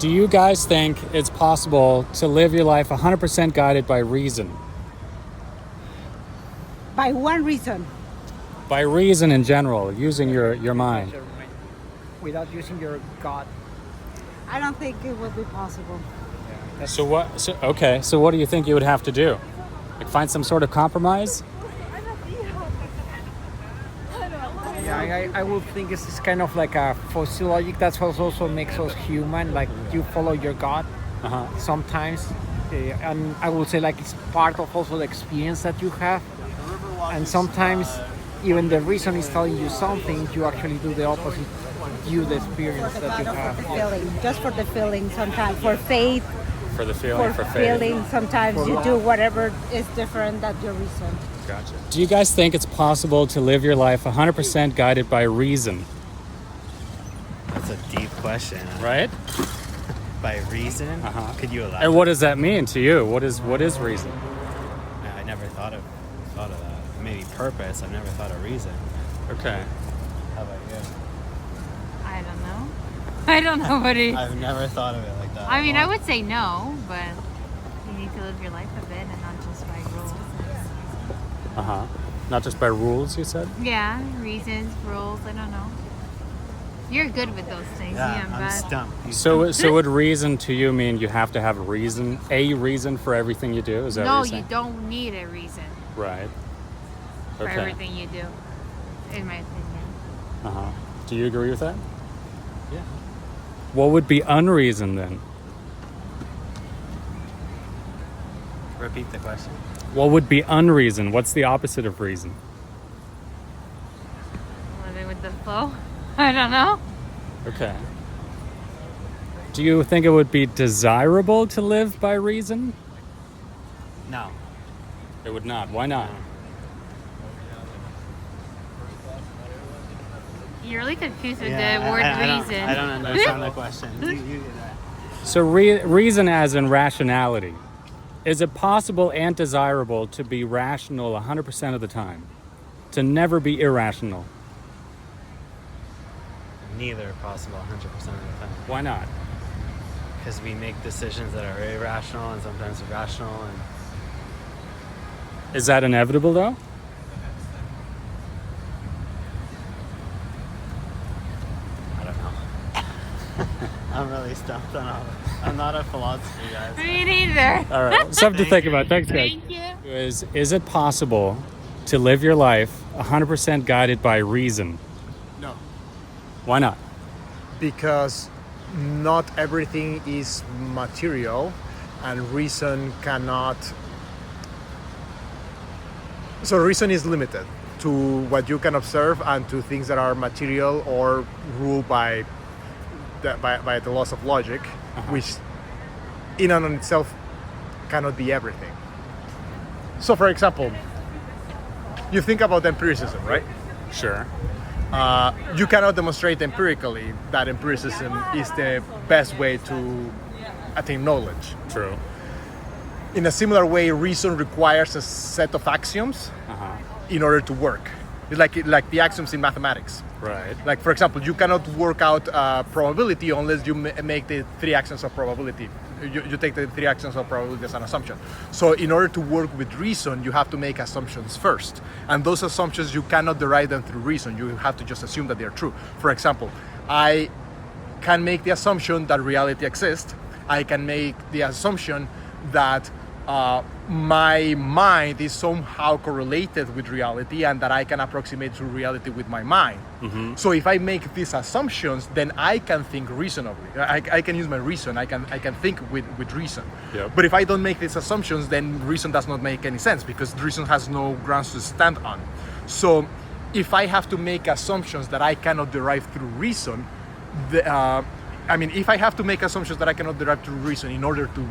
Do you guys think it's possible to live your life 100% guided by reason? By one reason. By reason in general, using your mind. Without using your God. I don't think it will be possible. So what do you think you would have to do? Like find some sort of compromise? Yeah, I would think it's kind of like a physiologic. That's what also makes us human. Like you follow your God sometimes, and I would say like it's part of also the experience that you have. And sometimes even the reason is telling you something, you actually do the opposite. You the experience that you have. For the feeling, just for the feeling. Sometimes for faith. For the feeling, for faith. Feeling. Sometimes you do whatever is different than your reason. Gotcha. Do you guys think it's possible to live your life 100% guided by reason? That's a deep question. Right? By reason? Could you elaborate? And what does that mean to you? What is reason? I never thought of that. Maybe purpose. I've never thought of reason. Okay. How about you? I don't know what it is. I've never thought of it like that. I mean, I would say no, but you need to live your life a bit and not just by rules. Not just by rules, you said? Yeah, reasons, rules, I don't know. You're good with those things. Yeah, I'm I'm bad. stumped. So would reason to you mean you have to have a reason for everything you do? Is that No, what you're you saying? don't need a reason Right. for Okay. everything you do, in my opinion. Do you agree with that? Yeah. What would be unreason then? Repeat the question. What would be unreason? What's the opposite of reason? Living with the flow? I don't know. Okay. Do you think it would be desirable to live by reason? No. It would not. Why not? You're really confused with Yeah, the word reason. I don't understand the question. You do that. So reason as in rationality. Is it possible and desirable to be rational 100% of the time? To never be irrational? Neither are possible 100% of the time. Why not? Because we make decisions that are irrational and sometimes irrational. And Is that inevitable though? I don't know. I'm really stumped on all of it. I'm not a philosophy guy. Me neither. All right. Something to think about. Thanks, guys. Thank you. Is it possible to live your life 100% guided by reason? No, Why not? because not everything is material and reason cannot. So reason is limited to what you can observe and to things that are material or ruled by the laws of logic, which in and on itself cannot be everything. So for example, you think about empiricism, right? Sure. You cannot demonstrate empirically that empiricism is the best way to attain knowledge. True. In a similar way, reason requires a set of axioms in order to work. It's like the axioms in mathematics. Right. Like, for example, you cannot work out probability unless you make the three axioms of probability. You take the three axioms of probability as an assumption. So in order to work with reason, you have to make assumptions first. And those assumptions, you cannot derive them through reason. You have to just assume that they're true. For example, I can make the assumption that reality exists. I can make the assumption that my mind is somehow correlated with reality and that I can approximate to reality with my mind. So if I make these assumptions, then I can think reasonably. I can use my reason. I can think with reason. Yep. But if I don't make these assumptions, then reason does not make any sense because reason has no grounds to stand on. So if I have to make assumptions that I cannot derive through reason, if I have to make assumptions that I cannot derive through reason in order to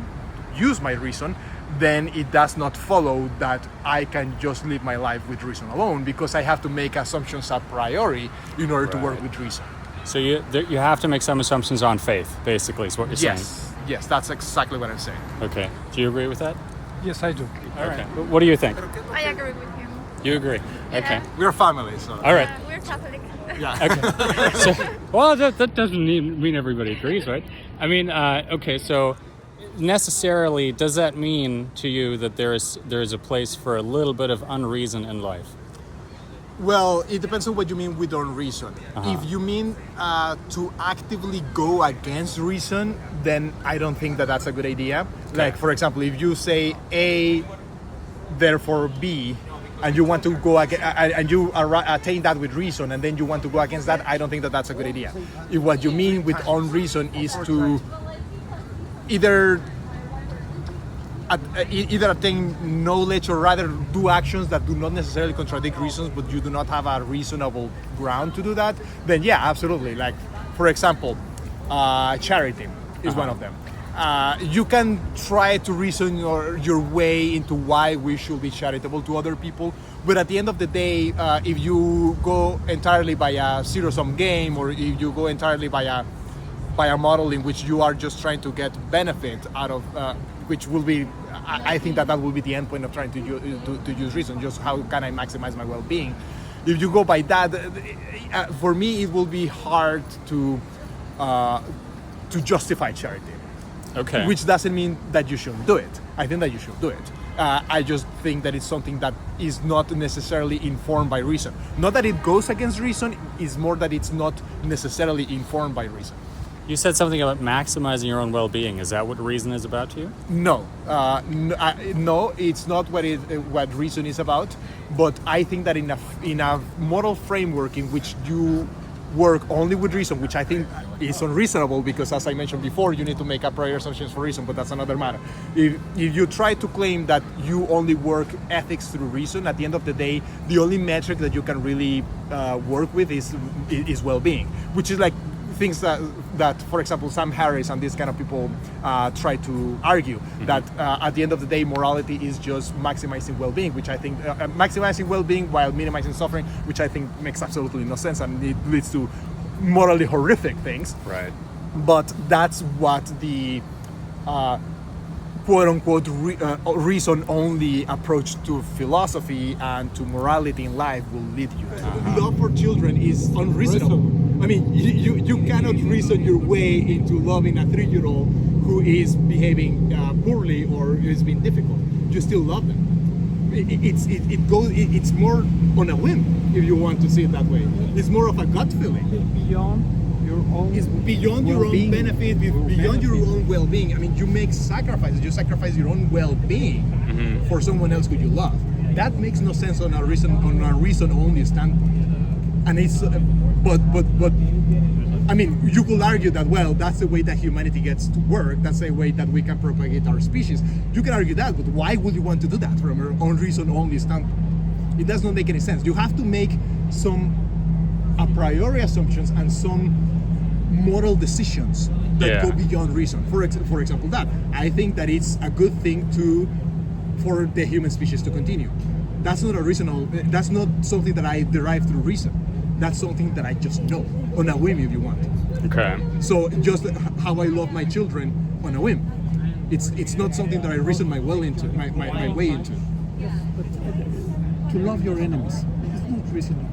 use my reason, then it does not follow that I can just live my life with reason alone, because I have to make assumptions a priori in order to work with reason. So you have to make some assumptions on faith, basically, is what you're saying. Yes, that's exactly what I'm saying. Okay. Do you agree with that? Yes, I do. Okay. What do you think? I agree with him. You agree? Okay. We're family, so. All right. We're Catholic. Yeah. Okay. So, well, that doesn't mean everybody agrees, right? I mean, okay. So, necessarily, does that mean to you that there is a place for a little bit of unreason in life? Well, it depends on what you mean with unreason. If you mean to actively go against reason, then I don't think that that's a good idea. Like, for example, if you say A, therefore B, and you want to go and you attain that with reason, and then you want to go against that, I don't think that that's a good idea. If what you mean with unreason is to either attain knowledge or rather do actions that do not necessarily contradict reasons, but you do not have a reasonable ground to do that, then yeah, absolutely. Like, for example, charity is one of them. You can try to reason your way into why we should be charitable to other people, but at the end of the day, if you go entirely by a zero-sum game, or if you go entirely by a model in which you are just trying to get benefit out of, which will be, I think that will be the end point of trying to use reason. Just how can I maximize my well-being? If you go by that, for me, it will be hard to justify charity. Okay. Which doesn't mean that you shouldn't do it. I think that you should do it. I just think that it's something that is not necessarily informed by reason. Not that it goes against reason, it's more that it's not necessarily informed by reason. You said something about maximizing your own well-being. Is that what reason is about to you? No, no, it's not what reason is about. But I think that in a moral framework in which you work only with reason, which I think is unreasonable, because as I mentioned before, you need to make a prior assumptions for reason, but that's another matter. If you try to claim that you only work ethics through reason, at the end of the day, the only metric that you can really work with is well-being, which is like things that, for example, Sam Harris and these kind of people try to argue, that at the end of the day, morality is just maximizing well-being, which I think, maximizing well-being while minimizing suffering, which I think makes absolutely no sense, and it leads to morally horrific things. Right. But that's what the quote-unquote reason-only approach to philosophy and to morality in life will lead you to. Love for children is unreasonable. I mean, you cannot reason your way into loving a 3-year-old who is behaving poorly or is being difficult. You still love them. It's more on a whim, if you want to see it that way. It's more of a gut feeling. Beyond your own. It's beyond your own benefit, beyond your own well-being. I mean, you make sacrifices. You sacrifice your own well-being for someone else who you love. That makes no sense on a reason-only standpoint. And it's, but I mean, you could argue that, well, that's the way that humanity gets to work. That's the way that we can propagate our species. You can argue that, but why would you want to do that from your own reason-only standpoint? It does not make any sense. You have to make some a priori assumptions and some moral decisions that go beyond reason. For example, that I think that it's a good thing for the human species to continue. That's not a reasonable. That's not something that I derive through reason. That's something that I just know on a whim, if you want. Okay. So just how I love my children on a whim. It's not something that I reason my way into. To love your enemies, it's not reasonable.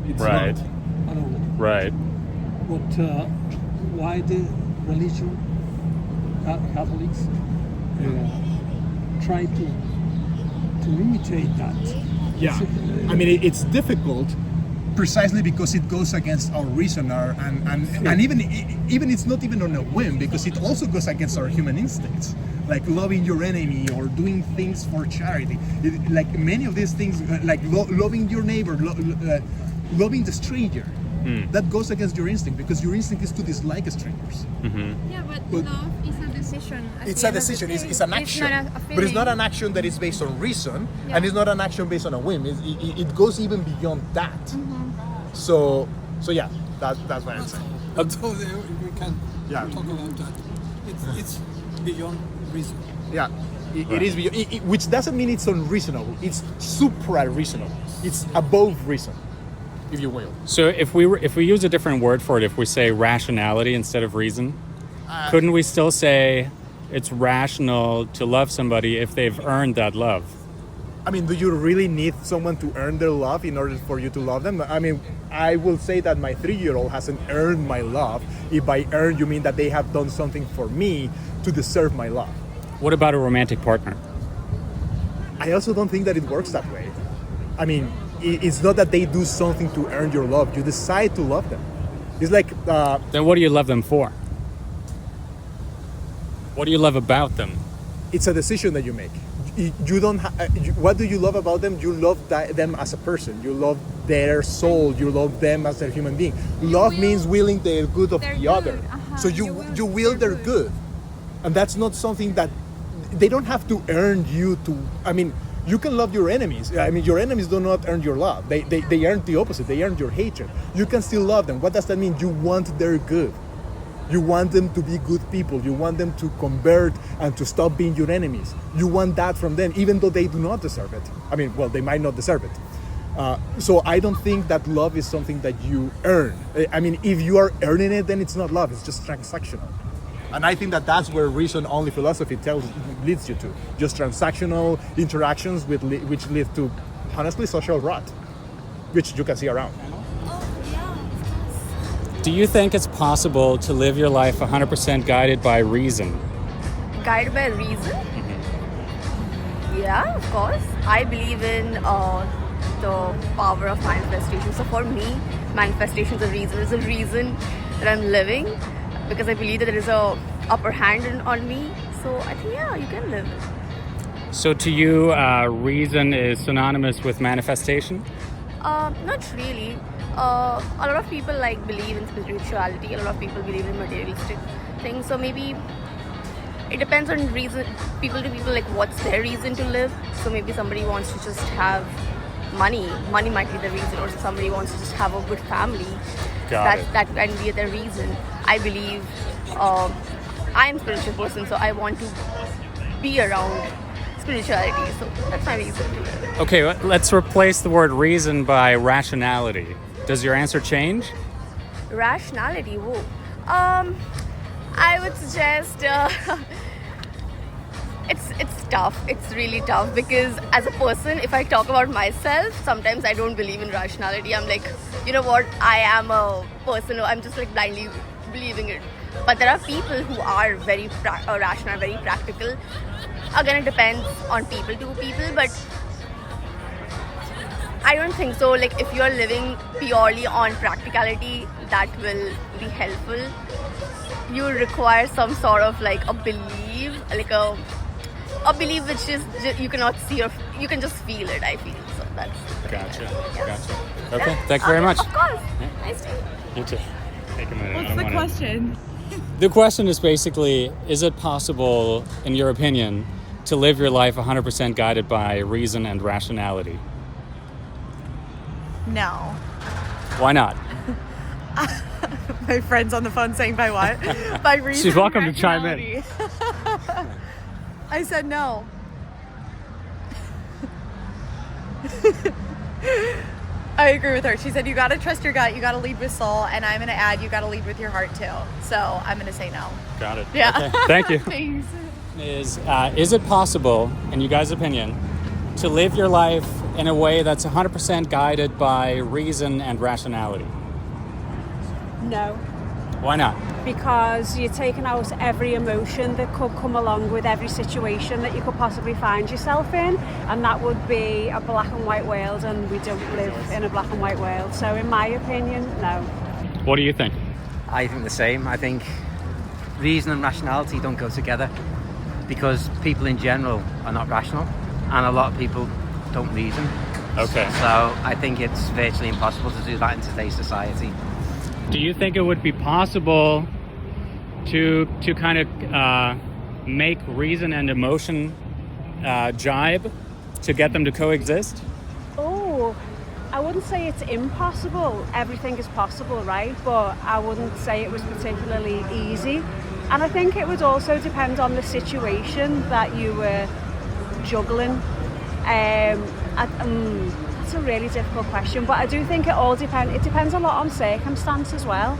It's Right. not at all. Right. But why the religion, Catholics, try to imitate that? Yeah, I mean it's difficult precisely because it goes against our reason, and even it's not even on a whim, because it also goes against our human instincts, like loving your enemy or doing things for charity. Like many of these things, like loving your neighbor, loving the stranger. That goes against your instinct, because your instinct is to dislike strangers. Yeah, but love is a decision. It's a decision. It's an action, not a feeling. but it's not an action that is based on reason, and it's not an action based on a whim. It goes even beyond that. So yeah, that's what I'm saying. So we can talk about that. It's beyond reason. Yeah, it is beyond, which doesn't mean it's unreasonable. It's supra-reasonable. It's above reason, if you will. So if we use a different word for it, if we say rationality instead of reason, couldn't we still say it's rational to love somebody if they've earned that love? I mean, do you really need someone to earn their love in order for you to love them? I mean, I will say that my 3-year-old hasn't earned my love. If by earn you mean that they have done something for me to deserve my love. What about a romantic partner? I also don't think that it works that way. I mean, it's not that they do something to earn your love. You decide to love them. It's like... Then what do you love them for? What do you love about them? It's a decision that you make. You don't. What do you love about them? You love them as a person. You love their soul. You love them as a human being. Love means willing the good of the other. So you will their good, and that's not something that they don't have to earn you to. I mean, you can love your enemies. I mean, your enemies do not earn your love. They earn the opposite. They earn your hatred. You can still love them. What does that mean? You want their good. You want them to be good people. You want them to convert and to stop being your enemies. You want that from them, even though they do not deserve it. I mean, well, they might not deserve it. So I don't think that love is something that you earn. I mean, if you are earning it, then it's not love. It's just transactional. And I think that that's where reason-only philosophy leads you to. Just transactional interactions which lead to, honestly, social rot, which you can see around. Do you think it's possible to live your life 100% guided by reason? Guided by reason? Yeah, of course. I believe in the power of manifestation. So for me, manifestation is a reason. It's a reason that I'm living because I believe that there is a upper hand on me. So I think, yeah, you can live. So to you, reason is synonymous with manifestation? Not really. A lot of people believe in spirituality. A lot of people believe in materialistic things. So maybe it depends on reason. People to people, what's their reason to live. So maybe somebody wants to just have money. Money might be the reason, or somebody wants to just have a good family. That can be their reason. I believe I'm a spiritual person, so I want to be around spirituality. So that's my reason to live. Okay, let's replace the word reason by rationality. Does your answer change? Rationality, whoa. I would suggest it's tough. It's really tough because as a person, if I talk about myself, sometimes I don't believe in rationality. I'm like, you know what? I am a person who I'm just blindly believing it. But there are people who are very rational, very practical. Again, it depends on people to people, but I don't think so. If you're living purely on practicality, that will be helpful. You require some sort of a belief, a belief which is you cannot see or you can just feel it. I feel so. That's Gotcha. Yeah. Gotcha. Okay. Thank you very much. Of course. Nice to meet you. You too. Take a minute. What's the question? The question is basically, is it possible, in your opinion, to live your life 100% guided by reason and rationality? No. Why not? My friend's on the phone saying by what? By reason. She's welcome to and chime in. rationality. I said no. I agree with her. She said you gotta trust your gut, you gotta lead with soul, and I'm gonna add you gotta lead with your heart too. So I'm gonna say no. Got it. Yeah. Okay. Thank you. Thanks. Is it possible, in you guys' opinion, to live your life in a way that's 100% guided by reason and rationality? No, Why not? because you're taking out every emotion that could come along with every situation that you could possibly find yourself in, and that would be a black and white world, and we don't live in a black and white world. So in my opinion, no. What do you think? I think the same. I think reason and rationality don't go together because people in general are not rational and a lot of people don't reason. Okay. So I think it's virtually impossible to do that in today's society. Do you think it would be possible to kind of make reason and emotion jibe to get them to coexist? Oh, I wouldn't say it's impossible. Everything is possible, right? But I wouldn't say it was particularly easy. And I think it would also depend on the situation that you were juggling. It's a really difficult question, but I do think it all depends. It depends a lot on circumstance as well.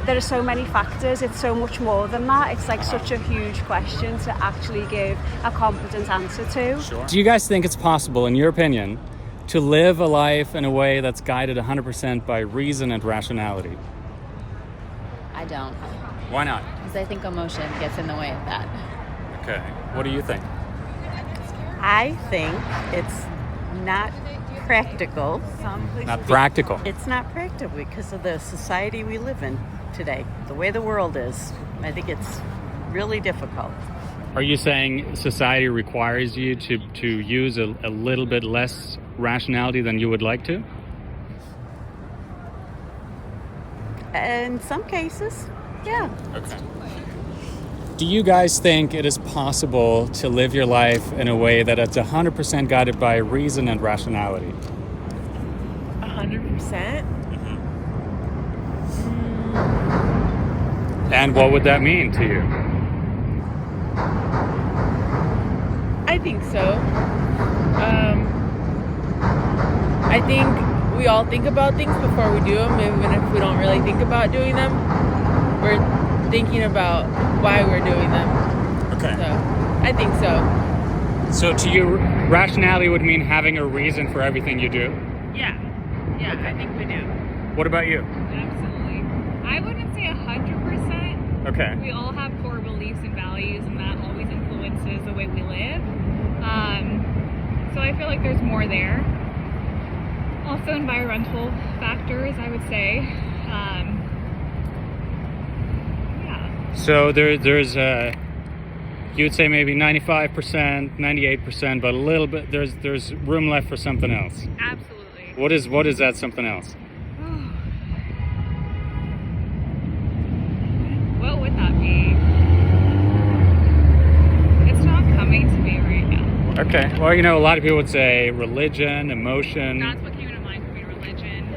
there are so many factors. It's so much more than that. It's like such a huge question to actually give a competent answer to. Sure. Do you guys think it's possible, in your opinion, to live a life in a way that's guided 100% by reason and rationality? I don't. Why not? Because I think emotion gets in the way of that. Okay. What do you think? I think it's not practical. Not practical. It's not practical because of the society we live in today, the way the world is. I think it's really difficult. Are you saying society requires you to use a little bit less rationality than you would like to? In some cases, yeah. Okay. Do you guys think it is possible to live your life in a way that it's 100% guided by reason and rationality? 100%? And what would that mean to you? I think so. I think we all think about things before we do them, even if we don't really think about doing them. We're thinking about why we're doing them. Okay. So, I think so. So to you, rationality would mean having a reason for everything you do? Yeah. Yeah, I think we do. What about you? Absolutely. I wouldn't say 100%. Okay. We all have core beliefs and values, and that always influences the way we live. So I feel like there's more there. Also environmental factors, I would say. So there's you would say maybe 95%, 98%, but a little bit there's room left for something else. Absolutely. What is that something else? What would that be? It's not coming to me right now. Okay. Well, a lot of people would say religion, emotion. That's what came to mind for me, religion.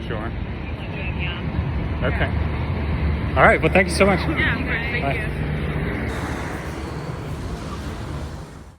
Sure. Religion, yeah. Okay. All right. Well, thank you so much. Yeah, of course. Thank Bye. you.